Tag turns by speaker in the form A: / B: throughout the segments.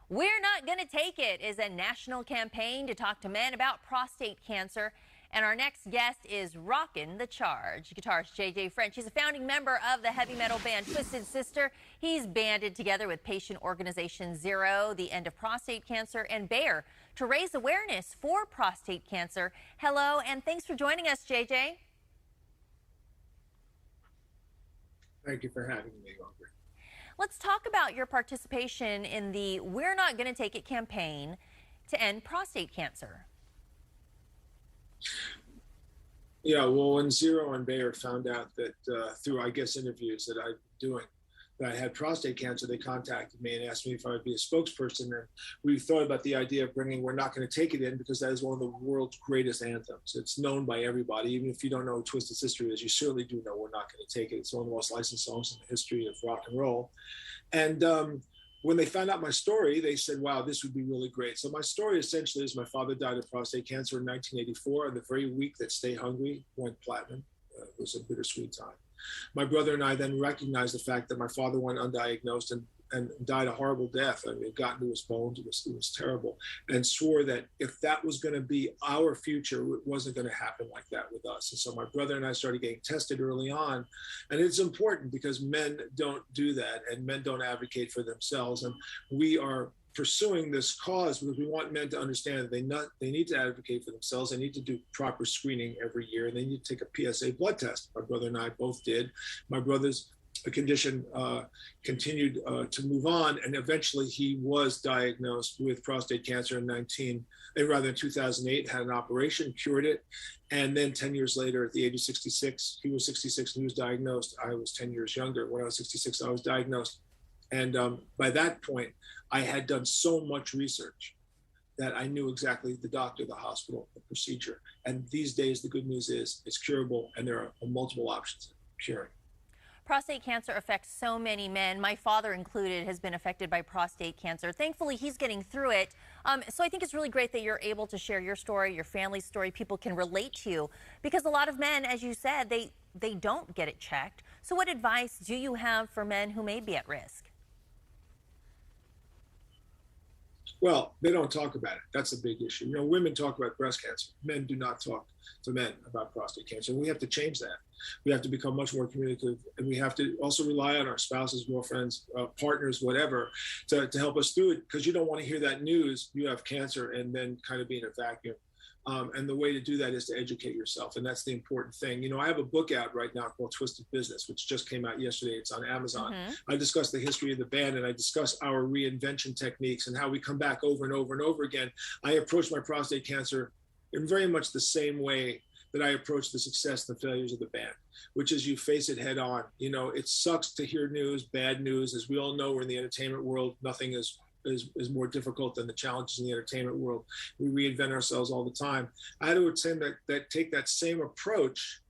A: We're Not Gonna Take It is a national campaign to talk to men about prostate cancer. And our next guest is rockin' the charge. Guitarist J.J. French. He's a founding member of the heavy metal band Twisted Sister. He's banded together with patient organization Zero, the End of Prostate Cancer, and Bayer to raise awareness for prostate cancer. Hello, and thanks for joining us, J.J.
B: Thank you for having me, Margaret.
A: Let's talk about your participation in the We're Not Gonna Take It campaign to end prostate cancer.
B: Yeah, well, when Zero and Bayer found out that through, I guess, interviews that I've been doing, that I had prostate cancer, they contacted me and asked me if I would be a spokesperson. And we thought about the idea of bringing We're Not Going to Take It in, because that is one of the world's greatest anthems. It's known by everybody. Even if you don't know who Twisted Sister is, you certainly do know We're Not Going to Take It. It's one of the most licensed songs in the history of rock and roll. And when they found out my story, they said, wow, this would be really great. So my story essentially is my father died of prostate cancer in 1984. And the very week that Stay Hungry went platinum, it was a bittersweet time. My brother and I then recognized the fact that my father went undiagnosed and died a horrible death. I mean, it got into his bones. It was terrible. And swore that if that was going to be our future, it wasn't going to happen like that with us. And so my brother and I started getting tested early on. And it's important because men don't do that, and men don't advocate for themselves. And we are pursuing this cause because we want men to understand that they need to advocate for themselves. They need to do proper screening every year, and they need to take a PSA blood test. My brother and I both did. My brother's condition continued to move on, and eventually he was diagnosed with prostate cancer in 2008, had an operation, cured it, and then 10 years later, at the age of 66, he was 66 and he was diagnosed. I was 10 years younger. When I was 66, I was diagnosed. And by that point, I had done so much research that I knew exactly the doctor, the hospital, the procedure. And these days, the good news is it's curable, and there are multiple options of curing.
A: Prostate cancer affects so many men. My father included has been affected by prostate cancer. Thankfully, he's getting through it. So I think it's really great that you're able to share your story, your family's story. People can relate to you, because a lot of men, as you said, they don't get it checked. So what advice do you have for men who may be at risk?
B: Well, they don't talk about it. That's a big issue. You know, women talk about breast cancer. Men do not talk to men about prostate cancer. And we have to change that. We have to become much more communicative, and we have to also rely on our spouses, girlfriends, partners, whatever, to help us through it, because you don't want to hear that news, you have cancer, and then kind of be in a vacuum. And the way to do that is to educate yourself. And that's the important thing. You know, I have a book out right now called Twisted Business, which just came out yesterday. It's on Amazon. I discuss the history of the band, and I discuss our reinvention techniques and how we come back over and over and over again. I approach my prostate cancer in very much the same way that I approach the success and the failures of the band, which is you face it head on. You know, it sucks to hear news, bad news. As we all know, we're in the entertainment world. Nothing is more difficult than the challenges in the entertainment world. We reinvent ourselves all the time. I had to attend take that same approach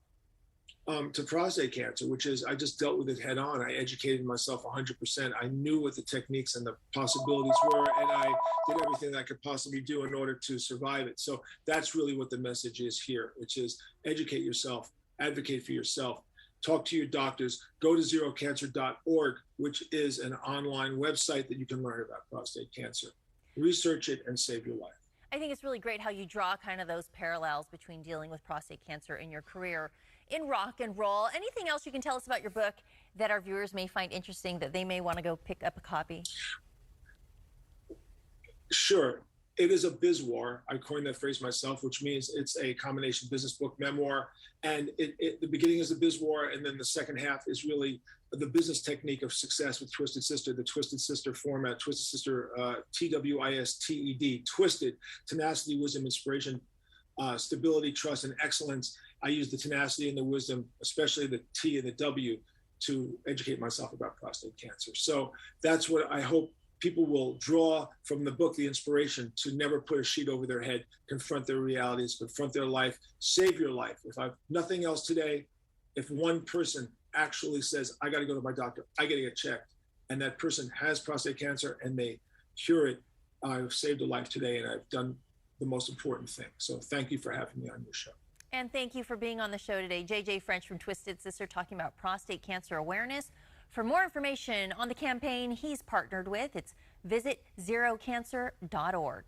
B: to prostate cancer, which is I just dealt with it head on. I educated myself 100%. I knew what the techniques and the possibilities were, and I did everything that I could possibly do in order to survive it. So that's really what the message is here, which is educate yourself, advocate for yourself, talk to your doctors, go to zerocancer.org, which is an online website that you can learn about prostate cancer. Research it and save your life.
A: I think it's really great how you draw kind of those parallels between dealing with prostate cancer and your career in rock and roll. Anything else you can tell us about your book that our viewers may find interesting, that they may want to go pick up a copy?
B: Sure. It is a bizwar. I coined that phrase myself, which means it's a combination business book, memoir. And the beginning is a bizwar, and then the second half is really the business technique of success with Twisted Sister, the Twisted Sister format, Twisted Sister, TWISTED, twisted, tenacity, wisdom, inspiration, stability, trust, and excellence. I use the tenacity and the wisdom, especially the T and the W, to educate myself about prostate cancer. So that's what I hope people will draw from the book, the inspiration to never put a sheet over their head, confront their realities, confront their life, save your life. If I've nothing else today, if one person actually says, I got to go to my doctor, I got to get checked, and that person has prostate cancer and they cure it, I've saved a life today, and I've done the most important thing. So thank you for having me on your show.
A: And thank you for being on the show today. J.J. French from Twisted Sister talking about prostate cancer awareness. For more information on the campaign he's partnered with, it's Visit zerocancer.org.